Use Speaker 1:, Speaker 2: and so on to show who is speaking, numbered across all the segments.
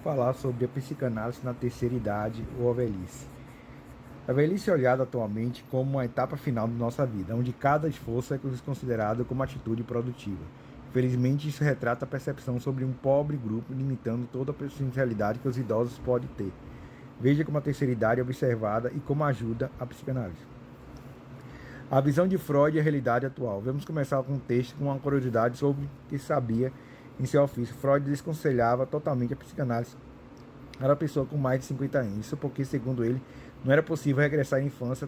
Speaker 1: falar sobre a psicanálise na terceira idade ou a velhice. A velhice é olhada atualmente como uma etapa final de nossa vida, onde cada esforço é considerado como atitude produtiva. Infelizmente, isso retrata a percepção sobre um pobre grupo, limitando toda a potencialidade que os idosos podem ter. Veja como a terceira idade é observada e como ajuda a psicanálise. A visão de Freud e a realidade atual. Vamos começar com um texto com uma curiosidade sobre o que sabia em seu ofício. Freud desconselhava totalmente a psicanálise para a pessoa com mais de 50 anos. Isso porque, segundo ele, não era possível regressar à infância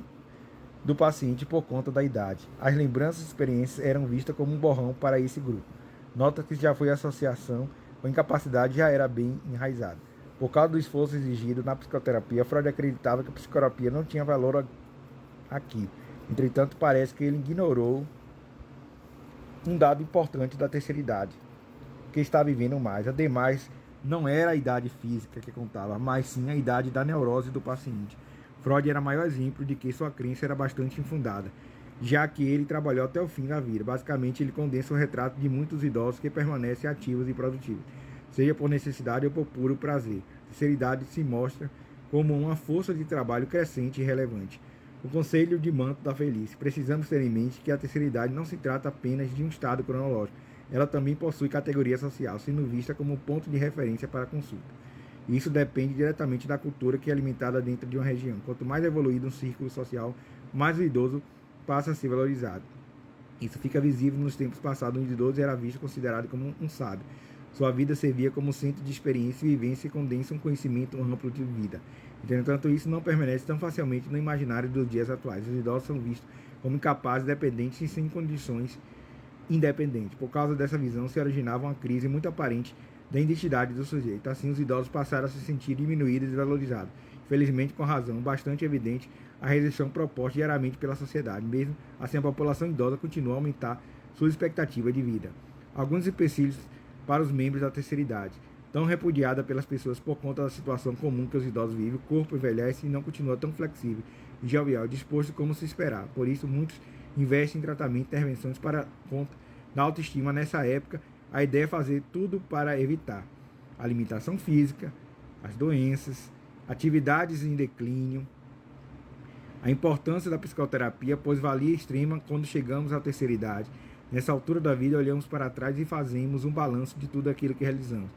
Speaker 1: do paciente por conta da idade. As lembranças e experiências eram vistas como um borrão para esse grupo. Nota que já foi associação com incapacidade já era bem enraizada. Por causa do esforço exigido na psicoterapia, Freud acreditava que a psicoterapia não tinha valor aqui. Entretanto, parece que ele ignorou um dado importante da terceira idade, que está vivendo mais. Ademais, não era a idade física que contava, mas sim a idade da neurose do paciente. Freud era o maior exemplo de que sua crença era bastante infundada, já que ele trabalhou até o fim da vida. Basicamente, ele condensa o retrato de muitos idosos que permanecem ativos e produtivos, seja por necessidade ou por puro prazer. A terceira idade se mostra como uma força de trabalho crescente e relevante. O conselho de manto da velhice. Precisamos ter em mente que a terceira idade não se trata apenas de um estado cronológico. Ela também possui categoria social, sendo vista como ponto de referência para a consulta. Isso depende diretamente da cultura que é limitada dentro de uma região. Quanto mais evoluído um círculo social, mais o idoso passa a ser valorizado. Isso fica visível nos tempos passados, onde o idoso era visto e considerado como um sábio. Sua vida servia como centro de experiência e vivência e condensa um conhecimento amplo de vida. Entretanto, isso não permanece tão facilmente no imaginário dos dias atuais. Os idosos são vistos como incapazes, dependentes e sem condições independentes. Por causa dessa visão, se originava uma crise muito aparente da identidade do sujeito. Assim, os idosos passaram a se sentir diminuídos e desvalorizados. Infelizmente, com razão bastante evidente, a rejeição proposta diariamente pela sociedade. Mesmo assim, a população idosa continua a aumentar sua expectativa de vida. Alguns empecilhos para os membros da terceira idade. Tão repudiada pelas pessoas por conta da situação comum que os idosos vivem, o corpo envelhece e não continua tão flexível e jovial, disposto como se esperar. Por isso, muitos investem em tratamento e intervenções para conta da autoestima nessa época. A ideia é fazer tudo para evitar a limitação física, as doenças, atividades em declínio, a importância da psicoterapia, pois valia extrema quando chegamos à terceira idade. Nessa altura da vida, olhamos para trás e fazemos um balanço de tudo aquilo que realizamos.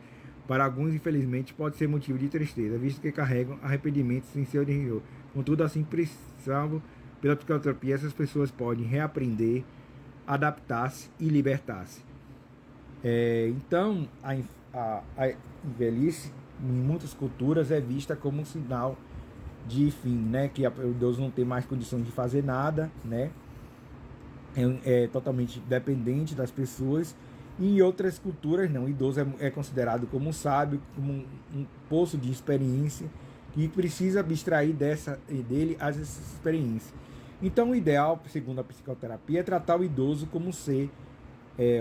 Speaker 1: Para alguns, infelizmente, pode ser motivo de tristeza, visto que carregam arrependimentos em seu interior. Contudo, assim, precisando pela psicoterapia, essas pessoas podem reaprender, adaptar-se e libertar-se. Então, a velhice, em muitas culturas, é vista como um sinal de fim, né? Que o idoso não tem mais condições de fazer nada, né? É totalmente dependente das pessoas. E em outras culturas, não. O idoso é considerado como um sábio, como um poço de experiência que precisa abstrair dele as experiências. Então, o ideal, segundo a psicoterapia, é tratar o idoso como um ser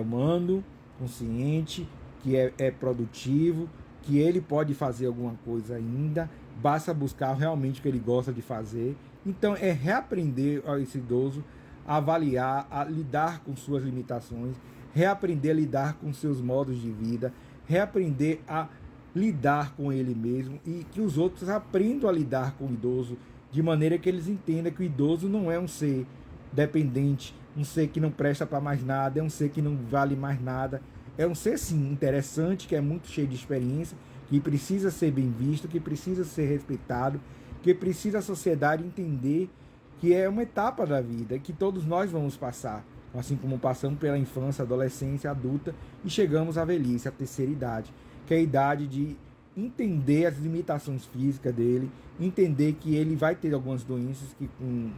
Speaker 1: humano, consciente, que é produtivo, que ele pode fazer alguma coisa ainda, basta buscar realmente o que ele gosta de fazer. Então, é reaprender esse idoso a avaliar, a lidar com suas limitações, reaprender a lidar com seus modos de vida, reaprender a lidar com ele mesmo e que os outros aprendam a lidar com o idoso de maneira que eles entendam que o idoso não é um ser dependente, um ser que não presta para mais nada, é um ser que não vale mais nada, é um ser sim interessante, que é muito cheio de experiência, que precisa ser bem visto, que precisa ser respeitado, que precisa a sociedade entender que é uma etapa da vida que todos nós vamos passar, assim como passamos pela infância, adolescência, adulta e chegamos à velhice, à terceira idade, que é a idade de entender as limitações físicas dele, entender que ele vai ter algumas doenças que,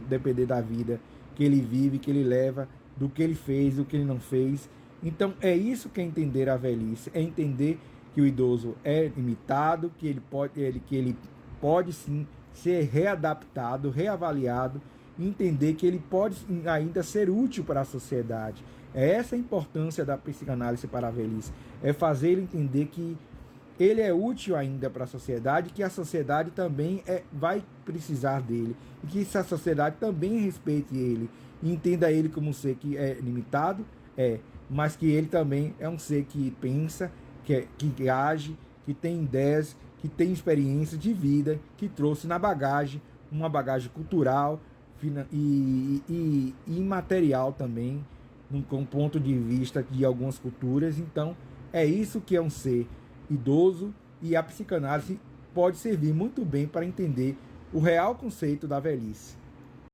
Speaker 1: depender da vida que ele vive, que ele leva, do que ele fez, do que ele não fez. Então é isso que é entender a velhice, é entender que o idoso é limitado, que ele pode sim ser readaptado, reavaliado, entender que ele pode ainda ser útil para a sociedade. É essa a importância da psicanálise para a velhice, é fazer ele entender que ele é útil ainda para a sociedade, que a sociedade também vai precisar dele, e que a sociedade também respeite ele, e entenda ele como um ser que é limitado, mas que ele também é um ser que pensa, que age, que tem ideias, que tem experiência de vida, que trouxe na bagagem, uma bagagem cultural e imaterial também, com ponto de vista de algumas culturas. Então, é isso que é um ser idoso, e a psicanálise pode servir muito bem para entender o real conceito da velhice.